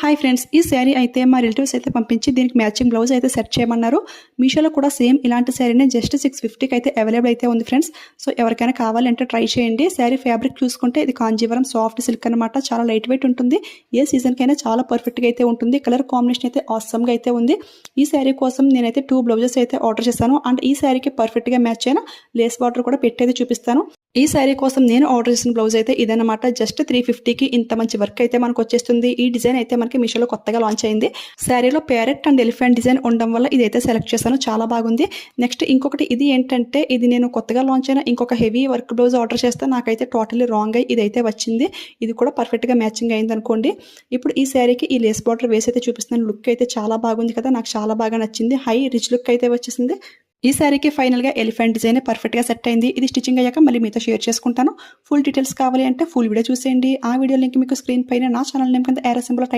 Hi friends, ఈ శారీ అయితే మా రిలేటివ్స్ అయితే పంపించి దీనికి మ్యాచింగ్ బ్లౌజ్ అయితే సెట్ చేయమన్నారు. మీషోలో కూడా సేమ్ ఇలాంటి శారీనే జస్ట్ 650కి అయితే అవైలబుల్ అయితే ఉంది ఫ్రెండ్స్. సో ఎవరికైనా కావాలంటే ట్రై చేయండి. శారీ ఫ్యాబ్రిక్ చూసుకుంటే ఇది కాంజీవరం సాఫ్ట్ సిల్క్ అనమాట. చాలా లైట్ వెయిట్ ఉంటుంది. ఏ సీజన్కైనా చాలా పర్ఫెక్ట్గా అయితే ఉంటుంది. కలర్ కాంబినేషన్ అయితే ఆసమ్గా అయితే ఉంది. ఈ శారీ కోసం నేనైతే 2 బ్లౌజెస్ అయితే ఆర్డర్ చేశాను. అండ్ ఈ శారీకి పర్ఫెక్ట్గా మ్యాచ్ అయిన లేస్ బార్డర్ కూడా పెట్టేది చూపిస్తాను. ఈ శారీ కోసం నేను ఆర్డర్ చేసిన బ్లౌజ్ అయితే ఇదనమాట. జస్ట్ 350కి ఇంత మంచి వర్క్ అయితే మనకు వచ్చేస్తుంది. ఈ డిజైన్ అయితే మనకి మీషోలో కొత్తగా లాంచ్ అయింది. శారీలో ప్యారెట్ అండ్ ఎలిఫెంట్ డిజైన్ ఉండడం వల్ల ఇదైతే సెలెక్ట్ చేశాను. చాలా బాగుంది. నెక్స్ట్ ఇంకొకటి ఇది ఏంటంటే, ఇది నేను కొత్తగా లాంచ్ అయిన ఇంకొక హెవీ వర్క్ బ్లౌజ్ ఆర్డర్ చేస్తే నాకైతే టోటల్లీ రాంగ్ అయ్యి ఇదైతే వచ్చింది. ఇది కూడా పర్ఫెక్ట్గా మ్యాచింగ్ అయింది అనుకోండి. ఇప్పుడు ఈ శారీకి ఈ లేస్ బార్డర్ వేసి అయితే చూపిస్తున్నాను. లుక్ అయితే చాలా బాగుంది కదా, నాకు చాలా బాగా నచ్చింది. హై రిచ్ లుక్ అయితే వచ్చేసింది. ఈ శారీకి ఫైనల్గా ఎలిఫెంట్ డిజైన్ పర్ఫెక్ట్గా సెట్ అయింది. ఇది స్టిచ్చింగ్ అయ్యాక మళ్ళీ మీతో షేర్ చేసుకుంటాను. ఫుల్ డీటెయిల్స్ కావాలి అంటే ఫుల్ వీడియో చూసేయండి. ఆ వీడియో లింక్ మీకు స్క్రీన్ పైన నా ఛానల్ నేమ్ కింద ఏరో సింబల్